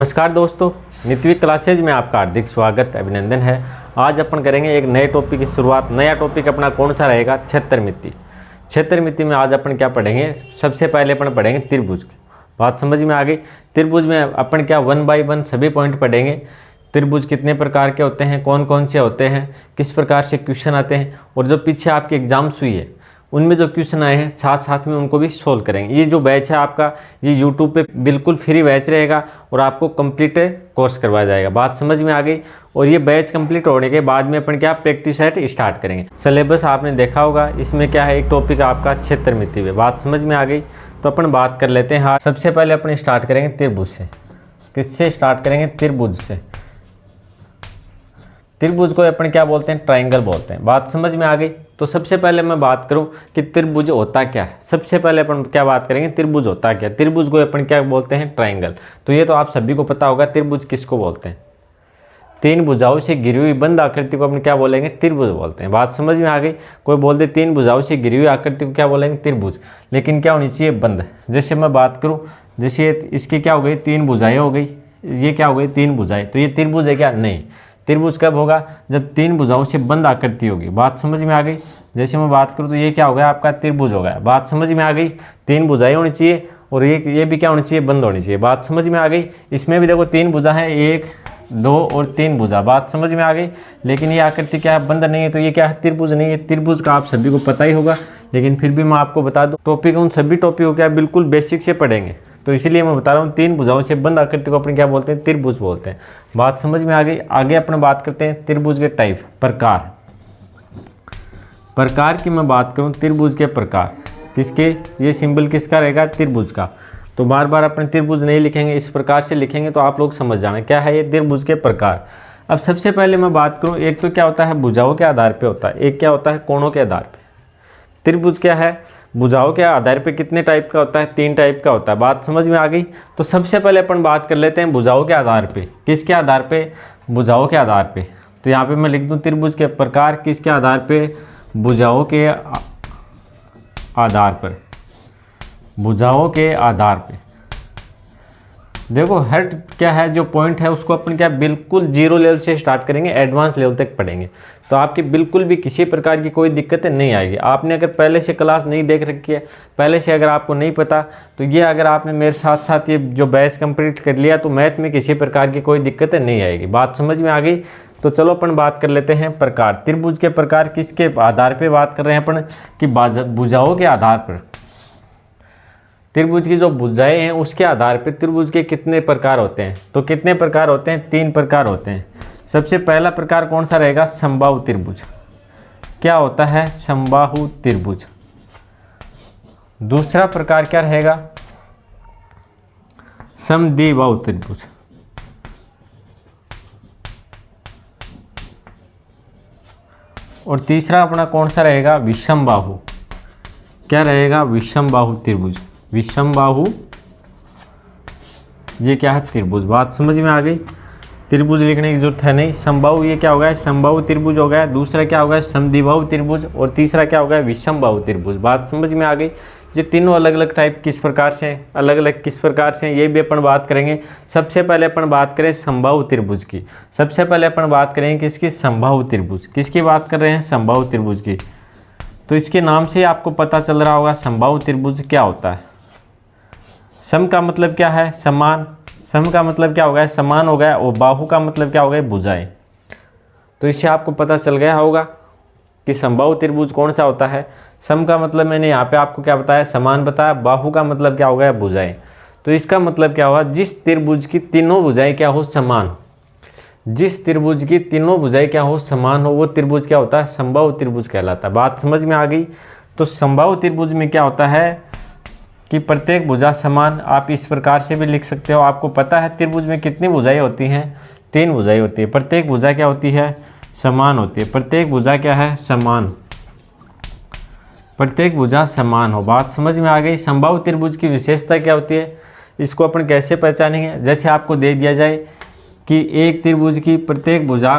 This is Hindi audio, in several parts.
नमस्कार दोस्तों, नित्विक क्लासेज में आपका हार्दिक स्वागत अभिनंदन है। आज अपन करेंगे एक नए टॉपिक की शुरुआत। नया टॉपिक अपना कौन सा रहेगा? क्षेत्रमिति। क्षेत्रमिति में आज अपन क्या पढ़ेंगे? सबसे पहले अपन पढ़ेंगे त्रिभुज की। बात समझ में आ गई? त्रिभुज में अपन क्या 1 बाय 1 सभी पॉइंट पढ़ेंगे। त्रिभुज कितने प्रकार के होते हैं, कौन कौन से होते हैं, किस प्रकार से क्वेश्चन आते हैं, और जो पीछे आपके एग्जाम्स हुई है उनमें जो क्वेश्चन आए हैं साथ साथ में उनको भी सोल्व करेंगे। ये जो बैच है आपका, ये यूट्यूब पे बिल्कुल फ्री बैच रहेगा और आपको कंप्लीट कोर्स करवाया जाएगा। बात समझ में आ गई? और ये बैच कंप्लीट होने के बाद में अपन क्या प्रैक्टिस सेट स्टार्ट करेंगे। सिलेबस आपने देखा होगा, इसमें क्या है, एक टॉपिक आपका क्षेत्रमिति में। बात समझ में आ गई? तो अपन बात कर लेते हैं। हाँ, सबसे पहले अपन स्टार्ट करेंगे त्रिभुज से। किससे स्टार्ट करेंगे? त्रिभुज से। त्रिभुज को अपन क्या बोलते हैं? ट्रायंगल बोलते हैं। बात समझ में आ गई? तो सबसे पहले मैं बात करूं कि त्रिभुज होता क्या है। सबसे पहले अपन क्या बात करेंगे? त्रिभुज होता क्या? त्रिभुज को अपन क्या बोलते हैं? ट्रायंगल। तो ये तो आप सभी को पता होगा त्रिभुज किसको बोलते हैं। तीन भुजाओं से घिरी हुई बंद आकृति को अपन क्या बोलेंगे? त्रिभुज बोलते हैं। बात समझ में आ गई? कोई बोल दे तीन भुजाओं से घिरी हुई आकृति को क्या बोलेंगे? त्रिभुज। लेकिन क्या होनी चाहिए? बंद। जैसे मैं बात करूँ, जैसे इसकी क्या हो गई? तीन भुजाएं हो गई। ये क्या हो गई? तीन भुजाएं। तो ये त्रिभुज है क्या? नहीं। त्रिभुज कब होगा? जब तीन भुजाओं से बंद आकृति होगी। बात समझ में आ गई? जैसे मैं बात करूँ तो ये क्या हो गया? आपका त्रिभुज हो गया। बात समझ में आ गई? तीन भुजाएं होनी चाहिए और ये भी क्या होनी चाहिए? बंद होनी चाहिए। बात समझ में आ गई? इसमें भी देखो तीन भुजा है, 1 2 और 3 भुजा। बात समझ में आ गई? लेकिन ये आकृति क्या है? बंद नहीं है। तो ये क्या है? त्रिभुज नहीं है। त्रिभुज का आप सभी को पता ही होगा, लेकिन फिर भी मैं आपको बता दूँ। टॉपिक उन सभी टॉपिक को क्या बिल्कुल बेसिक से पढ़ेंगे, तो इसीलिए मैं बता रहा हूँ। तीन भुजाओं से बंद आकृति को अपन क्या बोलते हैं? त्रिभुज बोलते हैं। बात समझ में आ गई? आगे अपन बात करते हैं त्रिभुज के टाइप, प्रकार। प्रकार की मैं बात करूँ, त्रिभुज के प्रकार किसके? ये सिंबल किसका रहेगा? त्रिभुज का। तो बार बार अपन त्रिभुज नहीं लिखेंगे, इस प्रकार से लिखेंगे तो आप लोग समझ जाना क्या है ये त्रिभुज के प्रकार। अब सबसे पहले मैं बात करूँ, एक तो क्या होता है? भुजाओं के आधार पर होता है, एक क्या होता है? कोणों के आधार पर। त्रिभुज क्या है? भुजाओं के आधार पे कितने टाइप का होता है? 3 टाइप का होता है। बात समझ में आ गई? तो सबसे पहले अपन बात कर लेते हैं भुजाओं के आधार पे। किसके आधार पे? भुजाओं के आधार पे। तो यहाँ पे मैं लिख दूँ त्रिभुज के प्रकार किसके आधार पे? भुजाओं के आधार पर। भुजाओं के आधार पे देखो, हर क्या है जो पॉइंट है उसको अपन क्या बिल्कुल 0 लेवल से स्टार्ट करेंगे, एडवांस लेवल तक पढ़ेंगे। तो आपकी बिल्कुल भी किसी प्रकार की कोई दिक्कतें नहीं आएगी। आपने अगर पहले से क्लास नहीं देख रखी है, पहले से अगर आपको नहीं पता, तो ये अगर आपने मेरे साथ साथ ये जो बैच कंप्लीट कर लिया, तो मैथ में किसी प्रकार की कोई दिक्कतें नहीं आएगी। बात समझ में आ गई? तो चलो अपन बात कर लेते हैं प्रकार। त्रिभुज के प्रकार किसके आधार पर बात कर रहे हैं अपन? कि भुजाओं के आधार पर। त्रिभुज की जो भुजाएं हैं उसके आधार पर त्रिभुज के कितने प्रकार होते हैं? तो कितने प्रकार होते हैं? 3 प्रकार होते हैं। सबसे पहला प्रकार कौन सा रहेगा? समबाहु त्रिभुज। क्या होता है? समबाहु त्रिभुज। दूसरा प्रकार क्या रहेगा? समद्विबाहु त्रिभुज। और तीसरा अपना कौन सा रहेगा? विषमबाहु। क्या रहेगा? विषमबाहु त्रिभुज। विषमबाहु ये क्या है? त्रिभुज। बात समझ में आ गई? त्रिभुज लिखने की जरूरत है नहीं। समबाहु ये क्या हो गया? समबाहु त्रिभुज हो गया। दूसरा क्या हो गया? समद्विबाहु त्रिभुज। और तीसरा क्या हो गया? विषमबाहु त्रिभुज। बात समझ में आ गई? ये तीनों अलग अलग टाइप किस प्रकार से हैं, अलग अलग किस प्रकार से हैं, ये भी अपन बात करेंगे। सबसे पहले अपन बात करें समबाहु त्रिभुज की। सबसे पहले अपन बात करेंगे किसकी? समबाहु त्रिभुज। किसकी बात कर रहे हैं? समबाहु त्रिभुज की। तो इसके नाम से आपको पता चल रहा होगा समबाहु त्रिभुज क्या होता है। सम का मतलब क्या है? समान। सम का मतलब क्या हो गया? समान हो गया। और बाहु का मतलब क्या हो गया? भुजाएं। तो इससे आपको पता चल गया होगा कि समबाहु त्रिभुज कौन सा होता है। सम का मतलब मैंने यहाँ पे आपको क्या बताया? समान बताया। बाहु का मतलब क्या हो गया? भुजाएं। तो इसका मतलब क्या होगा? जिस त्रिभुज की तीनों भुजाएं क्या हो? समान। जिस त्रिभुज की तीनों भुजाएं क्या हो? समान हो, वो त्रिभुज क्या होता है? समबाहु त्रिभुज कहलाता है। बात समझ में आ गई? तो समबाहु त्रिभुज में क्या होता है कि प्रत्येक भुजा समान। आप इस प्रकार से भी लिख सकते हो। आपको पता है त्रिभुज में कितनी भुजाएं होती हैं? 3 भुजाएं होती है। प्रत्येक भुजा क्या होती है? समान होती है। प्रत्येक भुजा क्या है? समान। प्रत्येक भुजा समान हो। बात समझ में आ गई? समबाहु त्रिभुज की विशेषता क्या होती है? इसको अपन कैसे पहचानेंगे? जैसे आपको दे दिया जाए कि एक त्रिभुज की प्रत्येक भुजा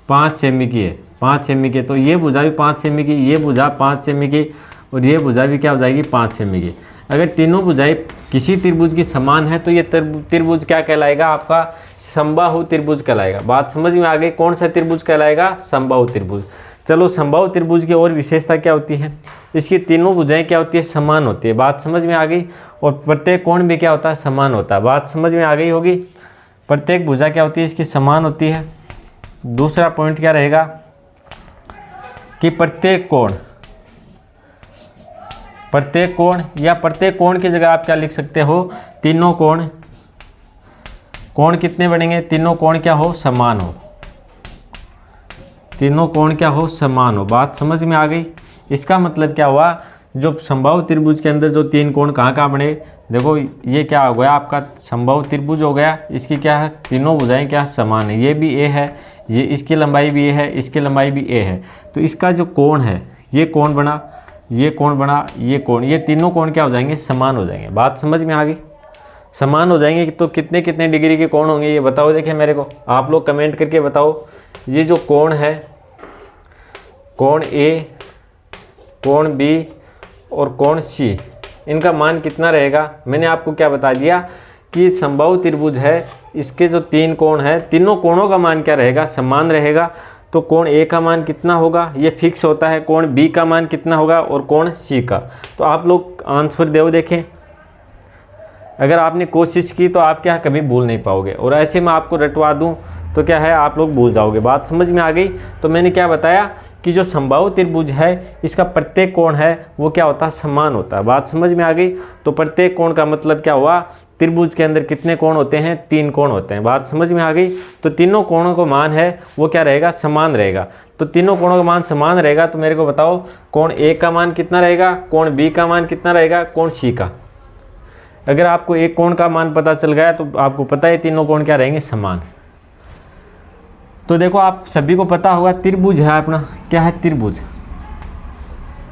5 सेमी की है, 5 सेमी की, तो ये भुजा भी 5 सेमी की, ये भुजा 5 सेमी की, और ये भुजा भी क्या हो जाएगी? 5 सेमी की। अगर तीनों भुजाएं किसी त्रिभुज की समान है तो ये त्रिभुज क्या कहलाएगा, आपका समबाहु त्रिभुज कहलाएगा। बात समझ में आ गई, कौन सा त्रिभुज कहलाएगा, समबाहु त्रिभुज। चलो समबाहु त्रिभुज की और विशेषता क्या होती है, इसकी तीनों भुजाएं क्या होती है, समान होती है। बात समझ में आ गई। और प्रत्येक कोण भी क्या होता है, समान होता है। बात समझ में आ गई होगी। प्रत्येक भुजा क्या होती है, इसकी समान होती है। दूसरा पॉइंट क्या रहेगा कि प्रत्येक कोण या प्रत्येक कोण की जगह आप क्या लिख सकते हो, तीनों कोण कितने बनेंगे, तीनों कोण क्या हो, समान हो। तीनों कोण क्या हो, समान हो। बात समझ में आ गई। इसका मतलब क्या हुआ, जो समबाहु त्रिभुज के अंदर जो तीन कोण कहाँ बने, देखो ये क्या हो गया, आपका समबाहु त्रिभुज हो गया। इसकी क्या है, तीनों भुजाएं क्या समान है। ये भी ए है, ये इसकी लंबाई भी ए है, इसकी लंबाई भी ए है। तो इसका जो कोण है, ये कोण बना, ये कोण बना, ये कोण, ये तीनों कोण क्या हो जाएंगे, समान हो जाएंगे। बात समझ में आ गई। समान हो जाएंगे तो कितने कितने डिग्री के कोण होंगे, ये बताओ। देखिए मेरे को आप लोग कमेंट करके बताओ। ये जो कोण है, कोण ए, कोण बी और कोण सी, इनका मान कितना रहेगा। मैंने आपको क्या बता दिया कि समबाहु त्रिभुज है, इसके जो तीन कोण है, तीनों कोणों का मान क्या रहेगा, समान रहेगा। तो कोण ए का मान कितना होगा, ये फिक्स होता है। कोण बी का मान कितना होगा और कोण सी का। तो आप लोग आंसर दो, देखें। अगर आपने कोशिश की तो आप क्या कभी भूल नहीं पाओगे, और ऐसे मैं आपको रटवा दूं तो क्या है, आप लोग भूल जाओगे। बात समझ में आ गई। तो मैंने क्या बताया कि जो समबाहु त्रिभुज है, इसका प्रत्येक कोण है वो क्या होता है, समान होता है। बात समझ में आ गई। तो प्रत्येक कोण का मतलब क्या हुआ, त्रिभुज के अंदर कितने कोण होते हैं, तीन कोण होते हैं। बात समझ में आ गई। तो तीनों कोणों का मान है वो क्या रहेगा, समान रहेगा। तो तीनों कोणों का मान समान रहेगा। तो मेरे को बताओ, कोण ए का मान कितना रहेगा, कोण बी का मान कितना रहेगा, कोण सी का। अगर आपको एक कोण का मान पता चल गया तो आपको पता है तीनों कोण क्या रहेंगे, समान। तो देखो आप सभी को पता होगा, त्रिभुज है अपना, क्या है, त्रिभुज।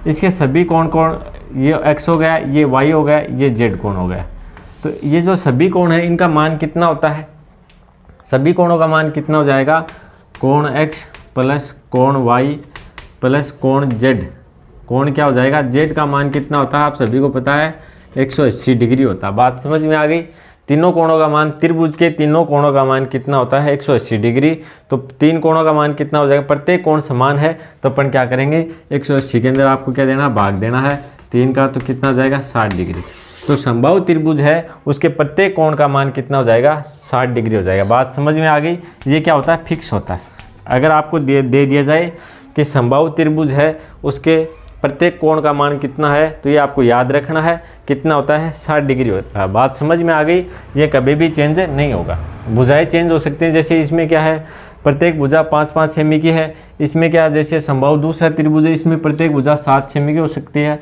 इसके सभी कोण, ये x हो गया, ये y हो गया, ये z कोण हो गया। तो ये जो सभी कोण है, इनका मान कितना होता है, सभी कोणों का मान कितना हो जाएगा, कोण x प्लस कोण y प्लस कोण z। कोण क्या हो जाएगा, z का मान कितना होता है, आप सभी को पता है, 180 डिग्री होता है। बात समझ में आ गई। तीनों कोणों का मान, त्रिभुज के तीनों कोणों का मान कितना होता है, 180 डिग्री। तो तीन कोणों का मान कितना हो जाएगा, प्रत्येक कोण समान है तो अपन क्या करेंगे, 180 के अंदर आपको क्या देना, भाग देना है। तीन का तो कितना हो जाएगा, 60 डिग्री। तो समबाहु त्रिभुज है, उसके प्रत्येक कोण का मान कितना हो जाएगा, 60 डिग्री हो जाएगा। बात समझ में आ गई। ये क्या होता है, फिक्स होता है। अगर आपको दे दिया जाए कि समबाहु त्रिभुज है, उसके प्रत्येक कोण का मान कितना है, तो ये आपको याद रखना है, कितना होता है, 60 डिग्री होता है। बात समझ में आ गई। ये कभी भी चेंज नहीं होगा। भुजाएं चेंज हो सकती हैं, जैसे इसमें क्या है, प्रत्येक भुजा 5-5 सेमी की है। इसमें क्या, जैसे समबाहु दूसरा त्रिभुज है, इसमें प्रत्येक भुजा 7 सेमी की हो सकती है,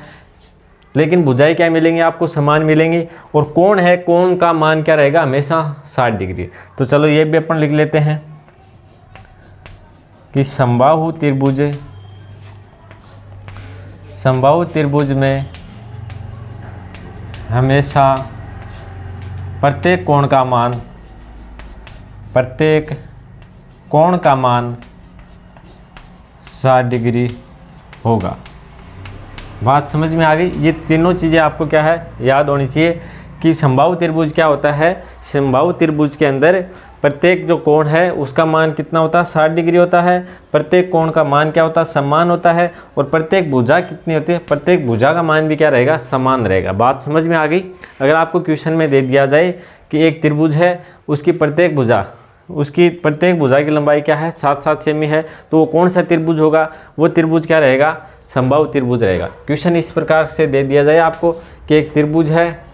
लेकिन भुजाएं क्या मिलेंगी, आपको समान मिलेंगी। और कोण है, कोण का मान क्या रहेगा, हमेशा 60 डिग्री। तो चलो ये भी अपन लिख लेते हैं कि समबाहु त्रिभुज में हमेशा प्रत्येक कोण का मान 60 डिग्री होगा। बात समझ में आ गई। ये तीनों चीज़ें आपको क्या है, याद होनी चाहिए कि समबाहु त्रिभुज क्या होता है। समबाहु त्रिभुज के अंदर प्रत्येक जो कोण है उसका मान कितना होता है, 60 डिग्री होता है। प्रत्येक कोण का मान क्या होता है, समान होता है। और प्रत्येक भुजा कितनी होती है, प्रत्येक भुजा का मान भी क्या रहेगा, समान रहेगा। बात समझ में आ गई। अगर आपको क्वेश्चन में दे दिया जाए कि एक त्रिभुज है, उसकी प्रत्येक भुजा की लंबाई क्या है, 7-7 सेमी है, तो वो कौन सा त्रिभुज होगा, वो त्रिभुज क्या रहेगा, समबाहु त्रिभुज रहेगा। क्वेश्चन इस प्रकार से दे दिया जाए आपको कि एक त्रिभुज है,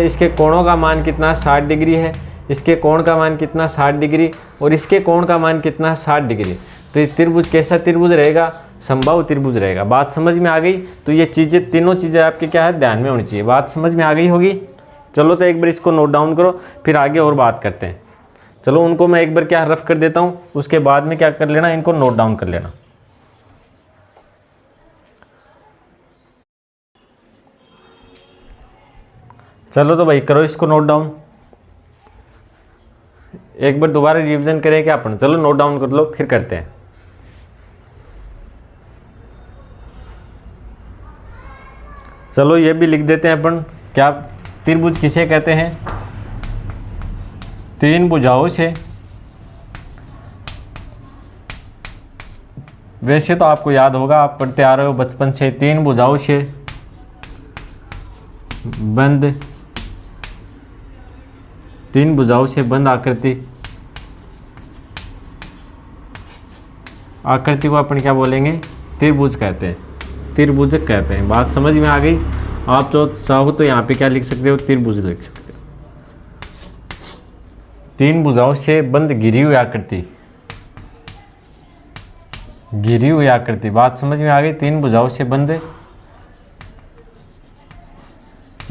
इसके कोणों का मान कितना, 60 डिग्री है, इसके कोण का मान कितना, 60 डिग्री, और इसके कोण का मान कितना, 60 डिग्री। तो ये त्रिभुज कैसा त्रिभुज रहेगा, समबाहु त्रिभुज रहेगा। बात समझ में आ गई। तो ये चीज़ें, तीनों चीज़ें आपके क्या है, ध्यान में होनी चाहिए। बात समझ में आ गई होगी। चलो तो एक बार इसको नोट डाउन करो, फिर आगे और बात करते हैं। चलो उनको मैं एक बार क्या रफ कर देता हूँ, उसके बाद में क्या कर लेना, इनको नोट डाउन कर लेना। चलो तो भाई करो इसको नोट डाउन, एक बार दोबारा रिवीजन करें क्या अपन। चलो नोट डाउन कर लो, फिर करते हैं। चलो ये भी लिख देते हैं अपन क्या त्रिभुज किसे कहते हैं? तीन भुजाओं से, वैसे तो आपको याद होगा, आप पढ़ते आ रहे हो बचपन से, तीन भुजाओं से बंद, तीन भुजाओं से बंद आकृति, आकृति को अपन क्या बोलेंगे? त्रिभुज कहते हैं, त्रिभुजक कहते हैं। बात समझ में आ गई? आप जो चाहो तो यहाँ पे क्या लिख सकते हो? त्रिभुज लिख सकते हो। तीन भुजाओं से बंद घिरी हुई आकृति, घिरी हुई आकृति। बात समझ में आ गई? तीन भुजाओं से बंद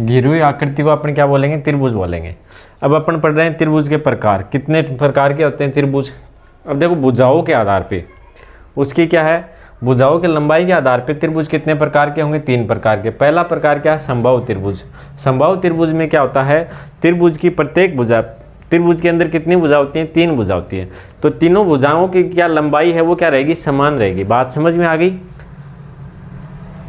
घिरी हुई आकृति को अपन क्या बोलेंगे? त्रिभुज बोलेंगे। अब अपन पढ़ रहे हैं त्रिभुज के प्रकार, कितने प्रकार के होते हैं त्रिभुज। अब देखो भुजाओं के आधार पे, उसकी क्या है, भुजाओं की लंबाई के आधार पे त्रिभुज कितने प्रकार के होंगे? तीन प्रकार के। पहला प्रकार क्या है? समबाहु त्रिभुज। समबाहु त्रिभुज में क्या होता है? त्रिभुज की प्रत्येक भुजा, त्रिभुज के अंदर कितनी भुजा होती हैं? तीन भुजा होती है। तो तीनों भुजाओं की क्या लंबाई है वो क्या रहेगी? समान रहेगी। बात समझ में आ गई?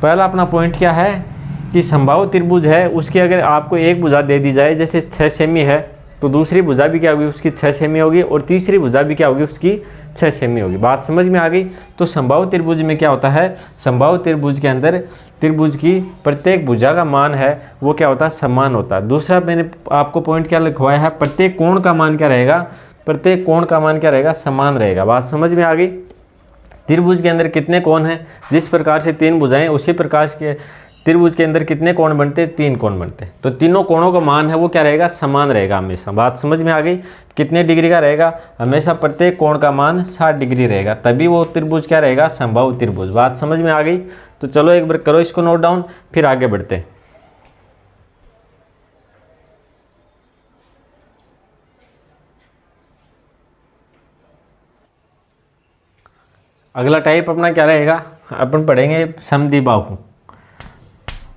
पहला अपना पॉइंट क्या है कि समबाहु त्रिभुज है, उसकी अगर आपको एक भुजा दे दी जाए, जैसे 6 सेमी है, तो दूसरी भुजा भी क्या होगी? उसकी 6 सेमी होगी, और तीसरी भुजा भी क्या होगी? उसकी 6 सेमी होगी। बात समझ में आ गई? तो समबाहु त्रिभुज में क्या होता है? समबाहु त्रिभुज के अंदर त्रिभुज की प्रत्येक भुजा का मान है वो क्या होता है? समान होता है। दूसरा मैंने आपको पॉइंट क्या लिखवाया है? प्रत्येक कोण का मान क्या रहेगा? प्रत्येक कोण का मान क्या रहेगा? समान रहेगा। बात समझ में आ गई? त्रिभुज के अंदर कितने कोण हैं? जिस प्रकार से तीन भुजाएं, उसी प्रकार के त्रिभुज के अंदर कितने कोण बनते हैं? तीन कोण बनते हैं। तो तीनों कोणों का मान है वो क्या रहेगा? समान रहेगा हमेशा। बात समझ में आ गई? कितने डिग्री का रहेगा? हमेशा प्रत्येक कोण का मान 60 डिग्री रहेगा, तभी वो त्रिभुज क्या रहेगा? समबाहु त्रिभुज। बात समझ में आ गई? तो चलो एक बार करो इसको नोट डाउन, फिर आगे बढ़ते हैं। अगला टाइप अपना क्या रहेगा? अपन पढ़ेंगे समद्विबाहु।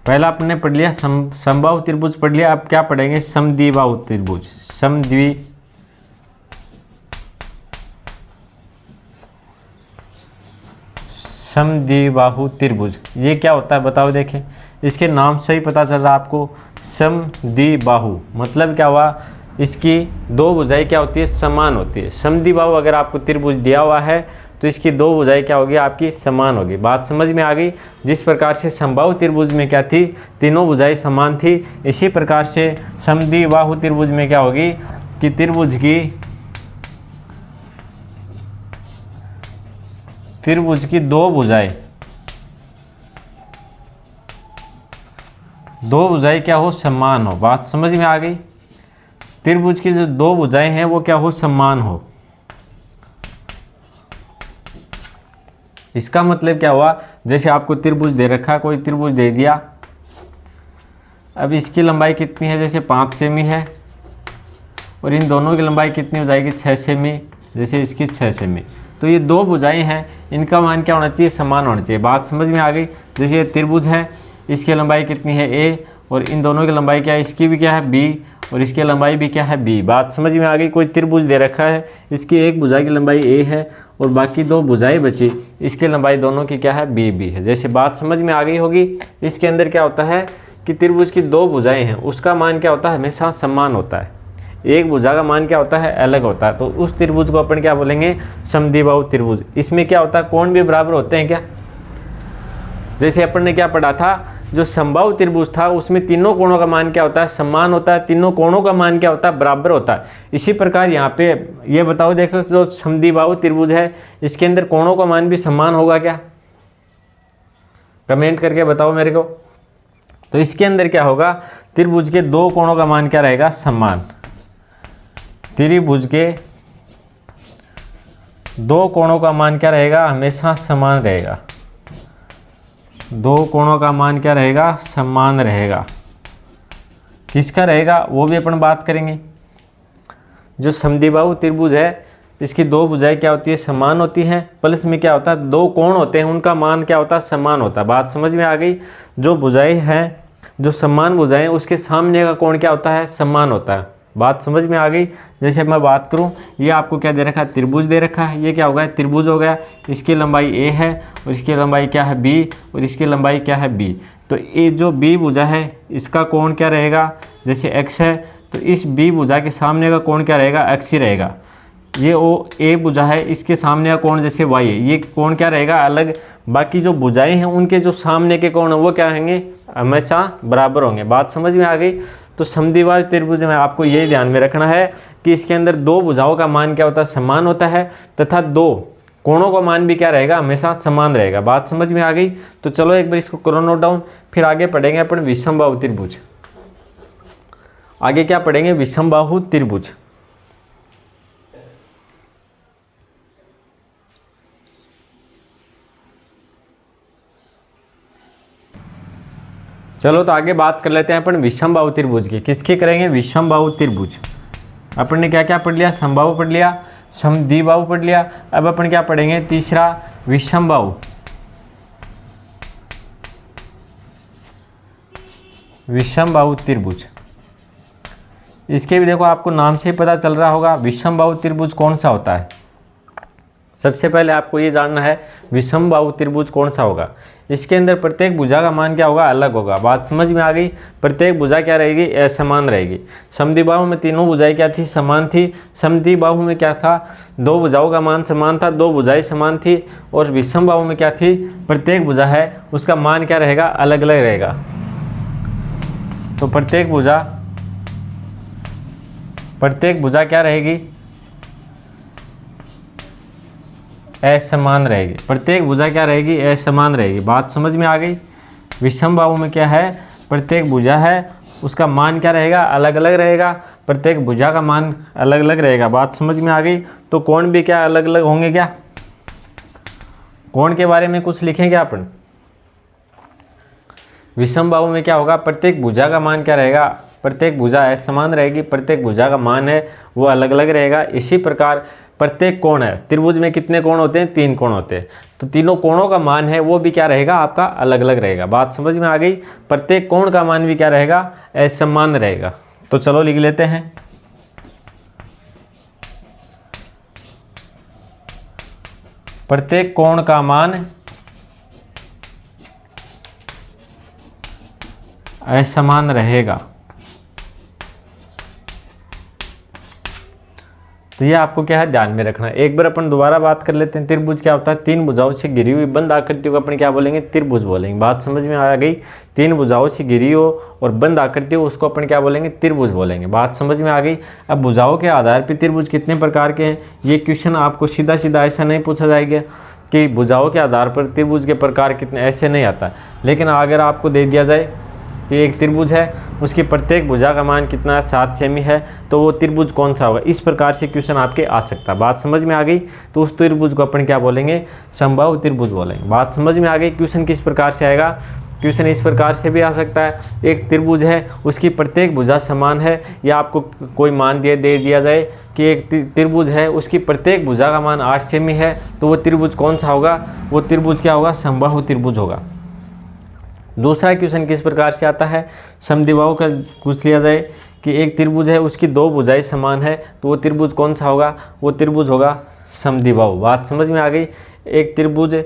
पहला आपने पढ़ लिया समबाहु त्रिभुज पढ़ लिया, अब क्या पढ़ेंगे? समद्विबाहु त्रिभुज। समद्विबाहु त्रिभुज ये क्या होता है बताओ? देखें, इसके नाम से ही पता चल रहा है आपको। समद्विबाहु मतलब क्या हुआ? इसकी दो भुजाएं क्या होती है? समान होती है। समद्विबाहु अगर आपको त्रिभुज दिया हुआ है तो इसकी दो भुजाएं क्या होगी? आपकी समान होगी। बात समझ में आ गई? जिस प्रकार से समबाहु त्रिभुज में क्या थी? तीनों भुजाएं समान थी। इसी प्रकार से समद्विबाहु त्रिभुज में क्या होगी कि त्रिभुज की दो भुजाएं क्या हो? समान हो। बात समझ में आ गई? त्रिभुज की जो दो भुजाएं हैं वो क्या हो? समान हो। इसका मतलब क्या हुआ? जैसे आपको त्रिभुज दे रखा, कोई त्रिभुज दे दिया, अब इसकी लंबाई कितनी है? जैसे 5 सेमी है, और इन दोनों की लंबाई कितनी हो जाएगी? 6 सेमी। जैसे इसकी 6 सेमी, तो ये दो भुजाएं हैं, इनका मान क्या होना चाहिए? समान होना चाहिए। बात समझ में आ गई? जैसे ये त्रिभुज है, इसकी लंबाई कितनी है? a, और इन दोनों की लंबाई क्या है? इसकी भी क्या है? b, और इसकी लंबाई भी क्या है? b। बात समझ में आ गई? कोई त्रिभुज दे रखा है, इसकी एक भुजा की लंबाई a है, और बाकी दो भुजाएं बची, इसकी लंबाई दोनों की क्या है? b है। जैसे बात समझ में आ गई होगी? इसके अंदर क्या होता है कि त्रिभुज की दो भुजाएं हैं, उसका मान क्या होता है? हमेशा समान होता है। एक भुजा का मान क्या होता है? अलग होता है। तो उस त्रिभुज को अपन क्या बोलेंगे? समद्विबाहु त्रिभुज। इसमें क्या होता है? कोण भी बराबर होते हैं क्या? जैसे अपन ने क्या पढ़ा था, जो समबाहु त्रिभुज था उसमें तीनों कोणों का मान क्या होता है? समान होता है। तीनों कोणों का मान क्या होता है? बराबर होता है। इसी प्रकार यहाँ पे ये बताओ, देखो जो समद्विबाहु त्रिभुज है इसके अंदर कोणों का मान भी समान होगा क्या? कमेंट करके बताओ मेरे को। तो इसके अंदर क्या होगा? त्रिभुज के दो कोणों का मान क्या रहेगा? समान। त्रिभुज के दो कोणों का मान क्या रहेगा? हमेशा समान रहेगा। दो कोणों का मान क्या रहेगा? समान रहेगा। किसका रहेगा वो भी अपन बात करेंगे। जो समद्विबाहु त्रिभुज है इसकी दो भुजाएं क्या होती है? समान होती हैं, प्लस में क्या होता है? दो कोण होते हैं, उनका मान क्या होता है? समान होता है। बात समझ में आ गई? जो भुजाएं हैं, जो समान भुजाएं, उसके सामने का कोण क्या होता है? समान होता है। बात समझ में आ गई? जैसे मैं बात करूं, ये आपको क्या दे रखा है? त्रिभुज दे रखा है। ये क्या होगा? त्रिभुज हो गया। इसकी लंबाई a है, और इसकी लंबाई क्या है? b, और इसकी लंबाई क्या है? b। तो तो ये जो बी भुजा है इसका कोण क्या रहेगा, जैसे x है तो इस बी भुजा के सामने का कोण क्या रहेगा, x ही रहेगा। ये ओ ए भुजा है, इसके सामने का कोण जैसे y है, ये कोण क्या रहेगा, अलग। बाकी जो भुजाएं हैं उनके जो सामने के कोण हैं वो क्या होंगे, हमेशा बराबर होंगे। बात समझ में आ गई। तो समद्विबाहु त्रिभुज में आपको यही ध्यान में रखना है कि इसके अंदर दो भुजाओं का मान क्या होता है, समान होता है, तथा दो कोणों का मान भी क्या रहेगा, हमेशा समान रहेगा। बात समझ में आ गई। तो चलो एक बार इसको करो नोट डाउन, फिर आगे पढ़ेंगे अपन विषमबाहु त्रिभुज। आगे क्या पढ़ेंगे, विषमबाहु त्रिभुज। चलो तो आगे बात कर लेते हैं अपन विषमबाहु त्रिभुज की। किसकी करेंगे, विषमबाहु त्रिभुज। अपन ने क्या क्या पढ़ लिया, समबाहु पढ़ लिया, समद्विबाहु पढ़ लिया। अब अपन क्या पढ़ेंगे, तीसरा विषमबाहु। विषमबाहु त्रिभुज, इसके भी देखो आपको नाम से ही पता चल रहा होगा विषमबाहु त्रिभुज कौन सा होता है। सबसे पहले आपको ये जानना है विषमबाहु त्रिभुज कौन सा होगा। इसके अंदर प्रत्येक भुजा का मान क्या होगा, अलग होगा। बात समझ में आ गई। प्रत्येक भुजा क्या रहेगी, असमान रहेगी। समद्विबाहु में तीनों भुजाएं क्या थी, समान थी। समद्विबाहु में क्या था, दो भुजाओं का मान समान था, दो भुजाएं समान थी। और विषमबाहु में क्या थी, प्रत्येक भुजा है उसका मान क्या रहेगा, अलग अलग रहेगा। तो प्रत्येक भुजा क्या रहेगी, असमान रहेगी। प्रत्येक भुजा क्या रहेगी, असमान रहेगी। बात समझ में आ गई। विषमबाहु में क्या है, प्रत्येक भुजा है उसका मान क्या रहेगा, अलग अलग रहेगा। प्रत्येक भुजा का मान अलग अलग रहेगा। बात समझ में आ गई। तो कोण भी क्या अलग अलग होंगे क्या, कोण के बारे में कुछ लिखें क्या अपन। विषमबाहु में क्या होगा, प्रत्येक भुजा का मान क्या रहेगा, प्रत्येक भुजा असमान रहेगी, प्रत्येक भुजा का मान है वो अलग अलग रहेगा। इसी प्रकार प्रत्येक कोण है, त्रिभुज में कितने कोण होते हैं, तीन कोण होते हैं। तो तीनों कोणों का मान है वो भी क्या रहेगा, आपका अलग अलग रहेगा। बात समझ में आ गई। प्रत्येक कोण का मान भी क्या रहेगा, असमान रहेगा। तो चलो लिख लेते हैं, प्रत्येक कोण का मान असमान रहेगा। तो ये आपको क्या है, ध्यान में रखना। एक बार अपन दोबारा बात कर लेते हैं। त्रिभुज क्या होता है, तीन भुजाओं से घिरी हुई बंद आकृति को अपन क्या बोलेंगे, त्रिभुज बोलेंगे। बात समझ में आ गई। तीन भुजाओं से घिरी हो और बंद आकृति हो उसको अपन क्या बोलेंगे, त्रिभुज बोलेंगे। बात समझ में आ गई। अब भुजाओं के आधार पर त्रिभुज कितने प्रकार के हैं, ये क्वेश्चन आपको सीधा सीधा ऐसा नहीं पूछा जाएगा कि भुजाओं के आधार पर त्रिभुज के प्रकार कितने, ऐसे नहीं आता। लेकिन अगर आपको दे दिया जाए कि एक त्रिभुज है उसकी प्रत्येक भुजा का मान कितना है, 7 सेमी है, तो वो त्रिभुज कौन सा होगा, इस प्रकार से क्वेश्चन आपके आ सकता है। बात समझ में आ गई। तो उस त्रिभुज को अपन क्या बोलेंगे, समबाहु त्रिभुज बोलेंगे। बात समझ में आ गई। क्वेश्चन किस प्रकार से आएगा, क्वेश्चन इस प्रकार से भी आ सकता है, एक त्रिभुज है उसकी प्रत्येक भुजा समान है, या आपको कोई मान दे दिया जाए कि एक त्रिभुज है उसकी प्रत्येक भुजा का मान 8 सेमी है, तो वो त्रिभुज कौन सा होगा, वो त्रिभुज क्या होगा, समबाहु त्रिभुज होगा। दूसरा क्वेश्चन किस प्रकार से आता है, समद्विबाहु का पूछ लिया जाए कि एक त्रिभुज है उसकी दो भुजाएं समान है, तो वो त्रिभुज कौन सा होगा, वो त्रिभुज होगा समद्विबाहु। बात समझ में आ गई। एक त्रिभुज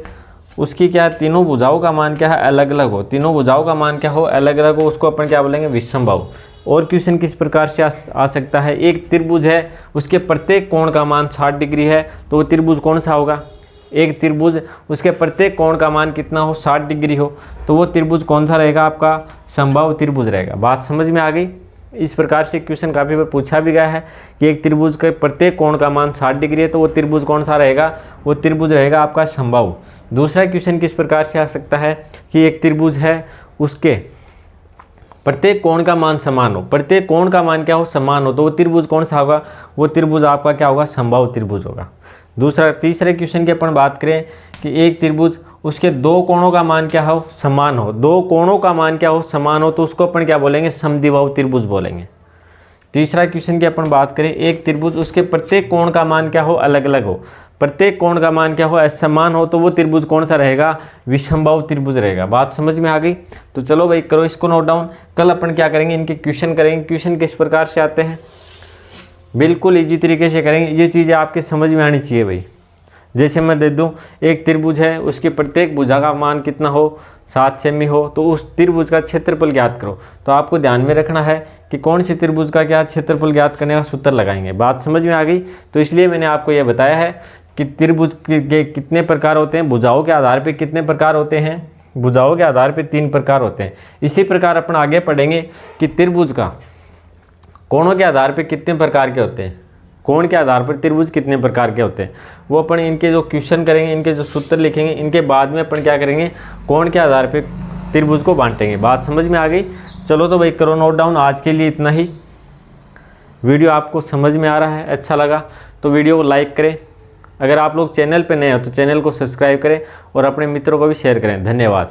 उसकी क्या तीनों भुजाओं का मान क्या है, अलग अलग हो, तीनों भुजाओं का मान क्या हो, अलग अलग हो, उसको अपन क्या बोलेंगे, विषमबाहु। और क्वेश्चन किस प्रकार से आ सकता है, एक त्रिभुज है उसके प्रत्येक कोण का मान 60 डिग्री है, तो वो त्रिभुज कौन सा होगा, एक त्रिभुज उसके प्रत्येक कोण का मान कितना हो, 60 डिग्री हो, तो वो त्रिभुज कौन सा रहेगा, आपका समबाहु त्रिभुज रहेगा। बात समझ में आ गई। इस प्रकार से क्वेश्चन काफ़ी बार पूछा भी गया है कि एक त्रिभुज के प्रत्येक कोण का मान 60 डिग्री है, तो वो त्रिभुज कौन सा रहेगा, वो त्रिभुज रहेगा आपका समबाहु। दूसरा क्वेश्चन किस प्रकार से आ सकता है कि एक त्रिभुज है उसके प्रत्येक कोण का मान समान हो, प्रत्येक कोण का मान क्या हो, समान हो, तो वो त्रिभुज कौन सा होगा, वो त्रिभुज आपका क्या होगा, समबाहु त्रिभुज होगा। तीसरे क्वेश्चन की अपन बात करें कि एक त्रिभुज उसके दो कोणों का मान क्या हो, समान हो, दो कोणों का मान क्या हो, समान हो, तो उसको अपन क्या बोलेंगे, समद्विबाहु त्रिभुज बोलेंगे। तीसरा क्वेश्चन की अपन बात करें, एक त्रिभुज उसके प्रत्येक कोण का मान क्या हो, अलग अलग हो, प्रत्येक कोण का मान क्या हो, असमान हो, तो वो त्रिभुज कौन सा रहेगा, विषमबाहु त्रिभुज रहेगा। बात समझ में आ गई। तो चलो भाई करो इसको नोट डाउन। कल अपन क्या करेंगे, इनके क्वेश्चन करेंगे। क्वेश्चन किस प्रकार से आते हैं, बिल्कुल इजी तरीके से करेंगे। ये चीज़ें आपके समझ में आनी चाहिए भाई। जैसे मैं दे दूं, एक त्रिभुज है उसकी प्रत्येक भुजा का मान कितना हो, 7 सेमी हो तो उस त्रिभुज का क्षेत्रफल ज्ञात करो। तो आपको ध्यान में रखना है कि कौन सी त्रिभुज का क्या क्षेत्रफल ज्ञात करने का सूत्र लगाएंगे। बात समझ में आ गई? तो इसलिए मैंने आपको यह बताया है कि त्रिभुज के कितने प्रकार होते हैं, भुजाओं के आधार पर कितने प्रकार होते हैं। भुजाओं के आधार पर 3 प्रकार होते हैं। इसी प्रकार अपन आगे पढ़ेंगे कि त्रिभुज का कोणों के आधार पर कितने प्रकार के होते हैं, कोण के आधार पर त्रिभुज कितने प्रकार के होते हैं। वो अपन इनके जो क्वेश्चन करेंगे, इनके जो सूत्र लिखेंगे, इनके बाद में अपन क्या करेंगे, कोण के आधार पर त्रिभुज को बांटेंगे। बात समझ में आ गई? चलो तो भाई करो नोट डाउन। आज के लिए इतना ही। वीडियो आपको समझ में आ रहा है, अच्छा लगा तो वीडियो को लाइक करें। अगर आप लोग चैनल पर नए हो तो चैनल को सब्सक्राइब करें और अपने मित्रों को भी शेयर करें। धन्यवाद।